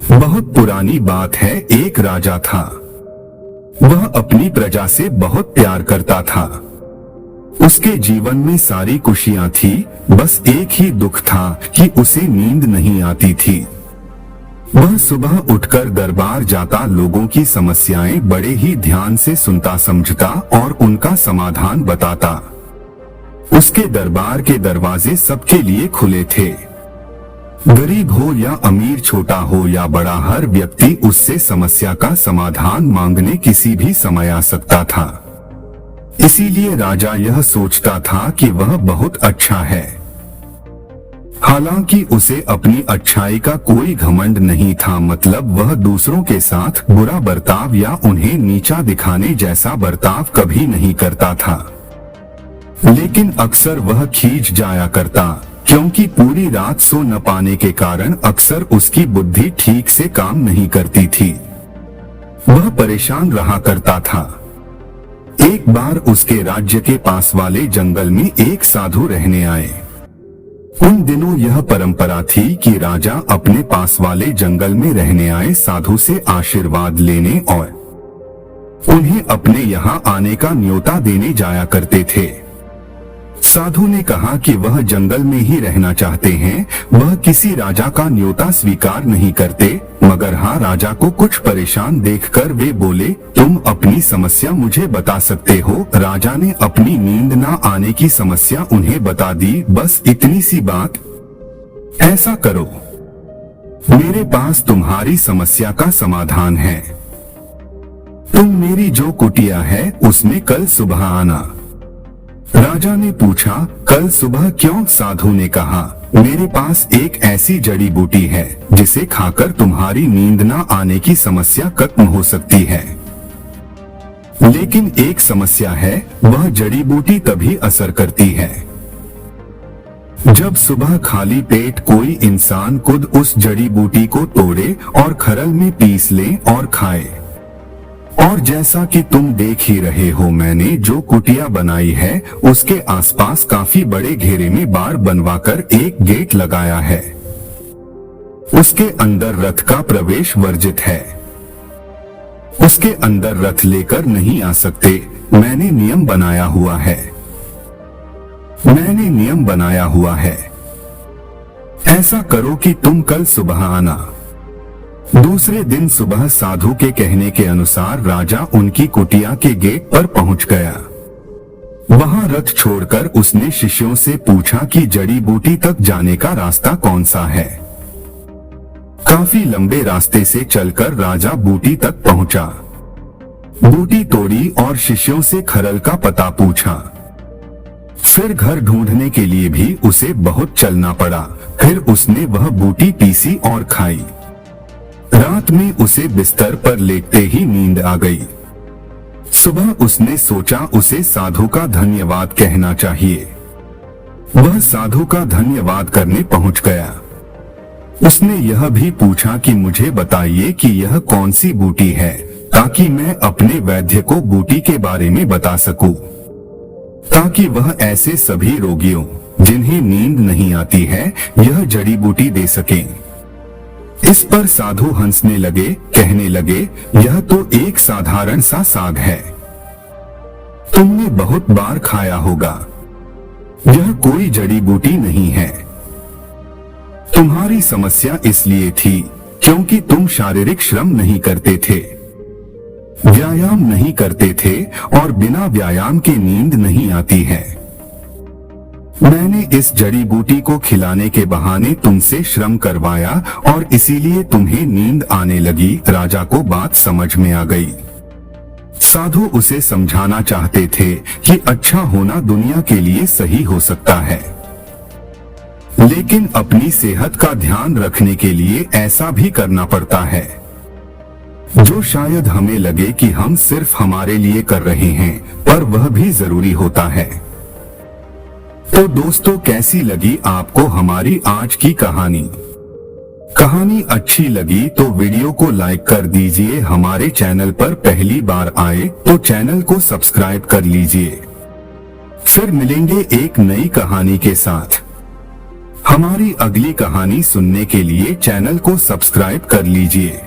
बहुत पुरानी बात है, एक राजा था। वह अपनी प्रजा से बहुत प्यार करता था। उसके जीवन में सारी खुशियां थी, बस एक ही दुख था कि उसे नींद नहीं आती थी। वह सुबह उठकर दरबार जाता, लोगों की समस्याएं बड़े ही ध्यान से सुनता समझता और उनका समाधान बताता। उसके दरबार के दरवाजे सबके लिए खुले थे। गरीब हो या अमीर, छोटा हो या बड़ा, हर व्यक्ति उससे समस्या का समाधान मांगने किसी भी समय आ सकता था। इसीलिए राजा यह सोचता था कि वह बहुत अच्छा है। हालांकि उसे अपनी अच्छाई का कोई घमंड नहीं था, मतलब वह दूसरों के साथ बुरा बर्ताव या उन्हें नीचा दिखाने जैसा बर्ताव कभी नहीं करता था। लेकिन अक्सर वह खींच जाया करता, क्योंकि पूरी रात सो न पाने के कारण अक्सर उसकी बुद्धि ठीक से काम नहीं करती थी। वह परेशान रहा करता था। एक बार उसके राज्य के पास वाले जंगल में एक साधु रहने आए। उन दिनों यह परंपरा थी कि राजा अपने पास वाले जंगल में रहने आए साधु से आशीर्वाद लेने और उन्हें अपने यहाँ आने का न्योता देने जाया करते थे। साधु ने कहा कि वह जंगल में ही रहना चाहते हैं, वह किसी राजा का न्योता स्वीकार नहीं करते। मगर हाँ, राजा को कुछ परेशान देखकर वे बोले, तुम अपनी समस्या मुझे बता सकते हो। राजा ने अपनी नींद ना आने की समस्या उन्हें बता दी। बस इतनी सी बात, ऐसा करो, मेरे पास तुम्हारी समस्या का समाधान है। तुम मेरी जो कुटिया है उसमें कल सुबह आना। राजा ने पूछा, कल सुबह क्यों? साधु ने कहा, मेरे पास एक ऐसी जड़ी बूटी है जिसे खाकर तुम्हारी नींद ना आने की समस्या खत्म हो सकती है। लेकिन एक समस्या है, वह जड़ी बूटी तभी असर करती है जब सुबह खाली पेट कोई इंसान खुद उस जड़ी बूटी को तोड़े और खरल में पीस ले और खाए। और जैसा कि तुम देख ही रहे हो, मैंने जो कुटिया बनाई है उसके आसपास काफी बड़े घेरे में बाड़ बनवाकर एक गेट लगाया है। उसके अंदर रथ का प्रवेश वर्जित है। उसके अंदर रथ लेकर नहीं आ सकते। मैंने नियम बनाया हुआ है। मैंने नियम बनाया हुआ है। ऐसा करो कि तुम कल सुबह आना। दूसरे दिन सुबह साधु के कहने के अनुसार राजा उनकी कुटिया के गेट पर पहुंच गया। वहां रथ छोड़कर उसने शिष्यों से पूछा कि जड़ी बूटी तक जाने का रास्ता कौन सा है। काफी लंबे रास्ते से चलकर राजा बूटी तक पहुंचा। बूटी तोड़ी और शिष्यों से खरल का पता पूछा। फिर घर ढूंढने के लिए भी उसे बहुत चलना पड़ा। फिर उसने वह बूटी पीसी और खाई। रात में उसे बिस्तर पर लेटते ही नींद आ गई। सुबह उसने सोचा उसे साधु का धन्यवाद कहना चाहिए। वह साधु का धन्यवाद करने पहुंच गया। उसने यह भी पूछा कि मुझे बताइए कि यह कौन सी बूटी है, ताकि मैं अपने वैद्य को बूटी के बारे में बता सकूं, ताकि वह ऐसे सभी रोगियों जिन्हें नींद नहीं आती है यह जड़ी बूटी दे सकें। इस पर साधु हंसने लगे, कहने लगे, यह तो एक साधारण सा साग है, तुमने बहुत बार खाया होगा। यह कोई जड़ी बूटी नहीं है। तुम्हारी समस्या इसलिए थी क्योंकि तुम शारीरिक श्रम नहीं करते थे, व्यायाम नहीं करते थे और बिना व्यायाम के नींद नहीं आती है। मैंने इस जड़ी बूटी को खिलाने के बहाने तुमसे श्रम करवाया और इसीलिए तुम्हें नींद आने लगी। राजा को बात समझ में आ गई। साधु उसे समझाना चाहते थे कि अच्छा होना दुनिया के लिए सही हो सकता है, लेकिन अपनी सेहत का ध्यान रखने के लिए ऐसा भी करना पड़ता है जो शायद हमें लगे कि हम सिर्फ हमारे लिए कर रहे हैं, पर वह भी जरूरी होता है। तो दोस्तों, कैसी लगी आपको हमारी आज की कहानी? कहानी अच्छी लगी तो वीडियो को लाइक कर दीजिए। हमारे चैनल पर पहली बार आए तो चैनल को सब्सक्राइब कर लीजिए। फिर मिलेंगे एक नई कहानी के साथ। हमारी अगली कहानी सुनने के लिए चैनल को सब्सक्राइब कर लीजिए।